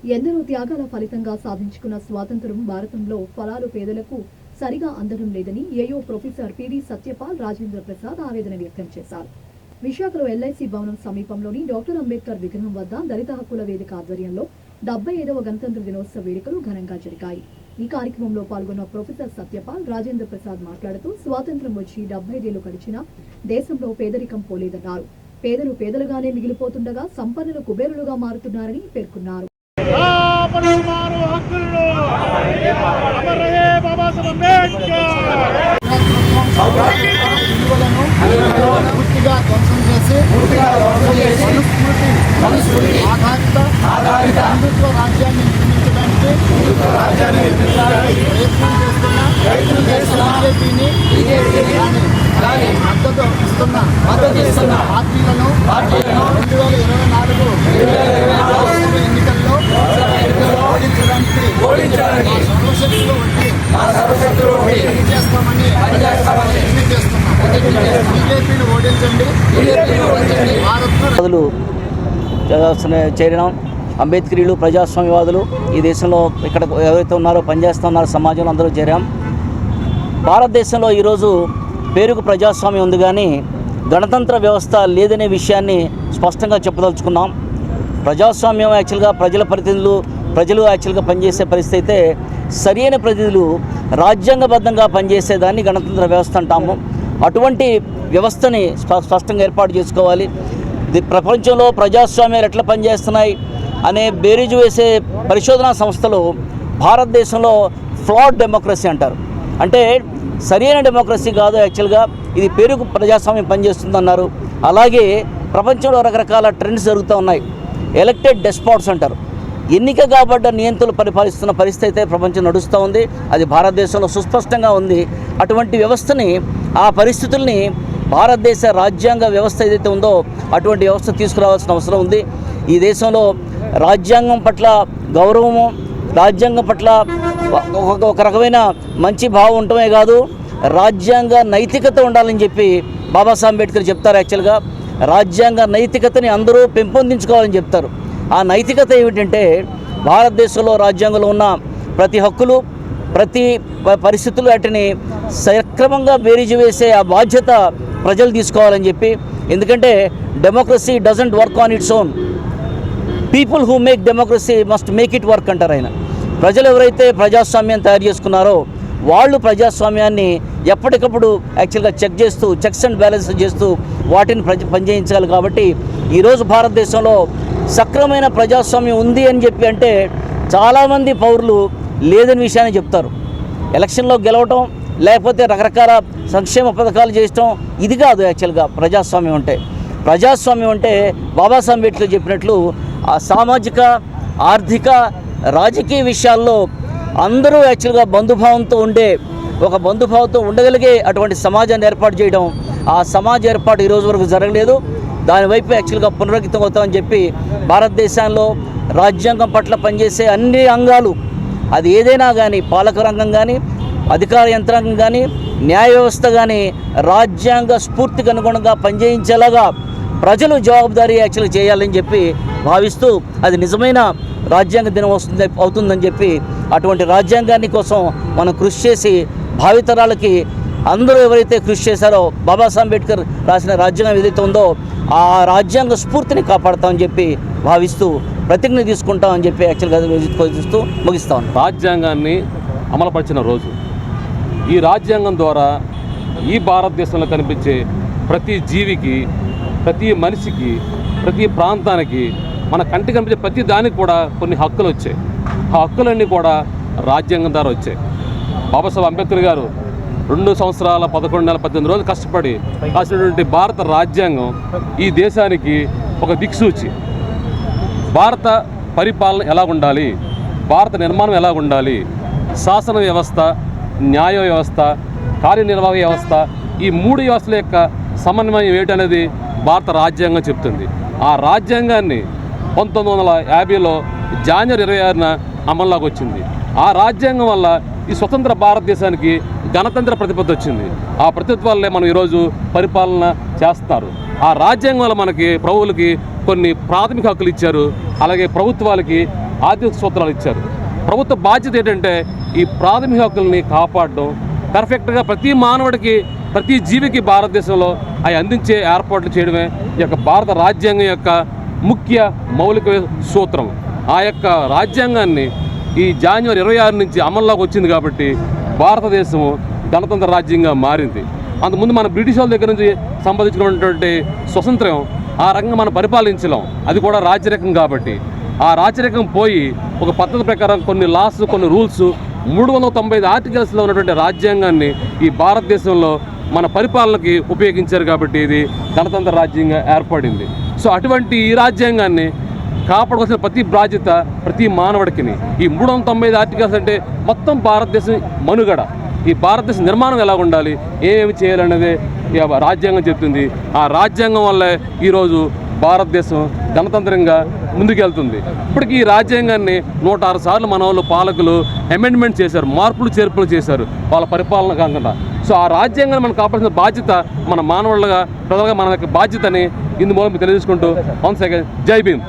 ఎందరో త్యాగాల ఫలితంగా సాధించుకున్న స్వాతంత్ర్యం భారతంలో ఫలాలు పేదలకు సరిగా అందడం లేదని ఏయో ప్రొఫెసర్ పిడి సత్యపాల్ రాజేంద్ర ప్రసాద్ ఆవేదన వ్యక్తం చేశారు. విశాఖలో ఎల్ఐసి భవనం సమీపంలోని డాక్టర్ అంబేద్కర్ విగ్రహం వద్ద దళిత హక్కుల వేదిక ఆధ్వర్యంలో 75వ గణతంత్ర దినోత్సవ వేడుకలు ఘనంగా జరిగాయి. ఈ కార్యక్రమంలో పాల్గొన్న ప్రొఫెసర్ సత్యపాల్ రాజేంద్ర ప్రసాద్ మాట్లాడుతూ స్వాతంత్ర్యం వచ్చి 75 ఏళ్లు గడిచినా దేశంలో పేదరికం పోలేదన్నారు. పేదలు పేదలుగానే మిగిలిపోతుండగా సంపన్నులు కుబేరులుగా మారుతున్నారని పేర్కొన్నారు. పూర్తిగా ధ్వంసం చేసి ఆధారిత హిందుత్వ రాజ్యాన్ని నిర్మించడానికి ప్రయత్నం చేస్తున్న బీజేపీని మద్దతు ఇస్తున్న పార్టీలను 2024 ఎన్నికల్లో ఓడించడానికి సర్వశక్తులు చేస్తామని చేస్తున్నాం. బీజేపీని ఓడించండి. చేరినాం. అంబేద్కరీలు, ప్రజాస్వామ్యవాదులు ఈ దేశంలో ఇక్కడ ఎవరైతే ఉన్నారో పనిచేస్తున్నారో సమాజంలో అందరూ చేరాం. భారతదేశంలో ఈరోజు పేరుకు ప్రజాస్వామ్యం ఉంది కానీ గణతంత్ర వ్యవస్థ లేదనే విషయాన్ని స్పష్టంగా చెప్పదలుచుకున్నాం. ప్రజాస్వామ్యం యాక్చువల్గా ప్రజల ప్రతినిధులు ప్రజలు యాక్చువల్గా పనిచేసే పరిస్థితి అయితే సరైన ప్రతినిధులు రాజ్యాంగబద్ధంగా పనిచేసేదాన్ని గణతంత్ర వ్యవస్థ అంటాము. అటువంటి వ్యవస్థని స్పష్టంగా ఏర్పాటు చేసుకోవాలి. ప్రపంచంలో ప్రజాస్వామ్యాలు ఎట్లా పనిచేస్తున్నాయి అనే బేరీజు వేసే పరిశోధనా సంస్థలు భారతదేశంలో ఫ్లాడ్ డెమోక్రసీ అంటారు. అంటే సరైన డెమోక్రసీ కాదు, యాక్చువల్గా ఇది పేరుకు ప్రజాస్వామ్యం పనిచేస్తుందన్నారు. అలాగే ప్రపంచంలో రకరకాల ట్రెండ్స్ జరుగుతూ ఉన్నాయి. ఎలక్టెడ్ డెస్పాట్స్ అంటారు. ఎన్నిక కాబడ్డ నియంత్రణలు పరిపాలిస్తున్న పరిస్థితి అయితే ప్రపంచం నడుస్తూ ఉంది. అది భారతదేశంలో సుస్పష్టంగా ఉంది. అటువంటి వ్యవస్థని, ఆ పరిస్థితుల్ని భారతదేశ రాజ్యాంగ వ్యవస్థ ఏదైతే ఉందో అటువంటి వ్యవస్థ తీసుకురావాల్సిన అవసరం ఉంది. ఈ దేశంలో రాజ్యాంగం పట్ల గౌరవము, రాజ్యాంగం పట్ల ఒక రకమైన మంచి భావం ఉండటమే కాదు, రాజ్యాంగ నైతికత ఉండాలని చెప్పి బాబాసాహెబ్ అంబేద్కర్ చెప్తారు. యాక్చువల్గా రాజ్యాంగ నైతికతని అందరూ పెంపొందించుకోవాలని చెప్తారు. ఆ నైతికత ఏమిటంటే భారతదేశంలో రాజ్యాంగంలో ఉన్న ప్రతి హక్కులు, ప్రతి పరిస్థితులు వాటిని సక్రమంగా బేరీజు వేసే ఆ బాధ్యత ప్రజలు తీసుకోవాలని చెప్పి. ఎందుకంటే democracy doesn't work on its own, people who make democracy must make it work అంటారు ఆయన. ప్రజలు ఎవరైతే ప్రజాస్వామ్యం తయారు చేసుకున్నారో వాళ్ళు ప్రజాస్వామ్యాన్ని ఎప్పటికప్పుడు యాక్చువల్గా చెక్స్ అండ్ బ్యాలెన్స్ చేస్తూ వాటిని పనిచేయించాలి. కాబట్టి ఈరోజు భారతదేశంలో సక్రమైన ప్రజాస్వామ్యం ఉంది అని చెప్పి అంటే చాలామంది పౌరులు లేదని విషయాన్ని చెప్తారు. ఎలక్షన్లో గెలవటం, లేకపోతే రకరకాల సంక్షేమ పథకాలు చేయటం ఇది కాదు యాక్చువల్గా ప్రజాస్వామ్యం అంటే. ప్రజాస్వామ్యం అంటే బాబాసాహెబ్ అంబేద్కర్ చెప్పినట్లు ఆ సామాజిక, ఆర్థిక, రాజకీయ విషయాల్లో అందరూ యాక్చువల్గా బంధుభావంతో ఉండగలిగే అటువంటి సమాజాన్ని ఏర్పాటు చేయడం. ఆ సమాజ ఏర్పాటు ఈరోజు వరకు జరగలేదు. దానివైపు యాక్చువల్గా పునరంకితం అవుతామని చెప్పి భారతదేశంలో రాజ్యాంగం పట్ల పనిచేసే అన్ని అంగాలు, అది ఏదైనా కానీ, పాలక రంగం కానీ, అధికార యంత్రాంగం కానీ, న్యాయ వ్యవస్థ కానీ రాజ్యాంగ స్ఫూర్తికి అనుగుణంగా పనిచేయించేలాగా ప్రజలు జవాబుదారీ యాక్చువల్గా చేయాలని చెప్పి భావిస్తూ అది నిజమైన రాజ్యాంగ దినం అవుతుందని చెప్పి అటువంటి రాజ్యాంగాన్ని కోసం మనం కృషి చేసి భావితరాలకి అందరూ ఎవరైతే కృషి చేశారో బాబాసాహెబ్ అంబేద్కర్ రాసిన రాజ్యాంగం ఏదైతే ఉందో ఆ రాజ్యాంగ స్ఫూర్తిని కాపాడతామని చెప్పి భావిస్తూ ప్రతిజ్ఞ తీసుకుంటామని చెప్పి యాక్చువల్గా చూస్తూ ముగిస్తాం. రాజ్యాంగాన్ని అమలుపరిచిన రోజు, ఈ రాజ్యాంగం ద్వారా ఈ భారతదేశంలో కనిపించే ప్రతి జీవికి, ప్రతి మనిషికి, ప్రతి ప్రాంతానికి, మన కంటికి కనిపించే ప్రతి దానికి కూడా కొన్ని హక్కులు వచ్చాయి. ఆ హక్కులన్నీ కూడా రాజ్యాంగం ద్వారా వచ్చాయి. బాబాసాహెబ్ అంబేద్కర్ గారు 2 సంవత్సరాల 11 నెలల 18 రోజులు కష్టపడి రాసినటువంటి భారత రాజ్యాంగం ఈ దేశానికి ఒక దిక్సూచి. భారత పరిపాలన ఎలా ఉండాలి, భారత నిర్మాణం ఎలా ఉండాలి, శాసన వ్యవస్థ, న్యాయ వ్యవస్థ, కార్యనిర్వాహక వ్యవస్థ, ఈ 3 వ్యవస్థల యొక్క సమన్వయం ఏమిటనేది భారత రాజ్యాంగం చెప్తుంది. ఆ రాజ్యాంగాన్ని 1950లో జనవరి 26న అమల్లోకి వచ్చింది. ఆ రాజ్యాంగం వల్ల ఈ స్వతంత్ర భారతదేశానికి గణతంత్ర ప్రతిపత్తి వచ్చింది. ఆ ప్రతిపత్తి వల్లే మనం ఈరోజు పరిపాలన చేస్తారు. ఆ రాజ్యాంగం వల్ల మనకి ప్రభువులకి కొన్ని ప్రాథమిక హక్కులు ఇచ్చారు. అలాగే ప్రభుత్వాలకి ఆర్థిక సూత్రాలు ఇచ్చారు. ప్రభుత్వ బాధ్యత ఏంటంటే ఈ ప్రాథమిక హక్కుల్ని కాపాడడం, పర్ఫెక్ట్గా ప్రతి మానవుడికి ప్రతి జీవికి భారతదేశంలో అవి అందించే ఏర్పాట్లు చేయడమే ఈ యొక్క భారత రాజ్యాంగం యొక్క ముఖ్య మౌలిక సూత్రం. ఆ యొక్క రాజ్యాంగాన్ని ఈ జనవరి 26 నుంచి అమల్లోకి వచ్చింది కాబట్టి భారతదేశం గణతంత్ర రాజ్యంగా మారింది. అంతకుముందు మన బ్రిటిష్ వాళ్ళ దగ్గర నుంచి సంపాదించుకున్నటువంటి స్వతంత్రం ఆ రకంగా మనం పరిపాలించలేం, అది కూడా రాజ్యరకం కాబట్టి. ఆ రాజ్యరకం పోయి ఒక పద్ధతి ప్రకారం కొన్ని లాస్, కొన్ని రూల్స్, 395 ఆర్టికల్స్లో ఉన్నటువంటి రాజ్యాంగాన్ని ఈ భారతదేశంలో మన పరిపాలనకి ఉపయోగించారు కాబట్టి ఇది గణతంత్ర రాజ్యంగా ఏర్పడింది. సో అటువంటి ఈ రాజ్యాంగాన్ని కాపాడుకోవాల్సిన ప్రతి బాధ్యత ప్రతి మానవుడికి. ఈ 395 ఆర్టికల్స్ అంటే మొత్తం భారతదేశం మనుగడ, ఈ భారతదేశ నిర్మాణం ఎలా ఉండాలి, ఏమేమి చేయాలనేది ఈ రాజ్యాంగం చెప్తుంది. ఆ రాజ్యాంగం వల్లే ఈరోజు భారతదేశం గణతంత్రంగా ముందుకెళ్తుంది. ఇప్పటికీ ఈ రాజ్యాంగాన్ని 106 సార్లు మన వాళ్ళు పాలకులు అమెండ్మెంట్ చేశారు, మార్పులు చేర్పులు చేశారు వాళ్ళ పరిపాలన కాకుండా. సో ఆ రాజ్యాంగాన్ని మనం కాపాడాల్సిన బాధ్యత మన మానవులుగా ప్రజలుగా మన యొక్క బాధ్యతని ఇందు మూలం తెలియజేసుకుంటూ వన్స్ అగైన్ జై భీమ్.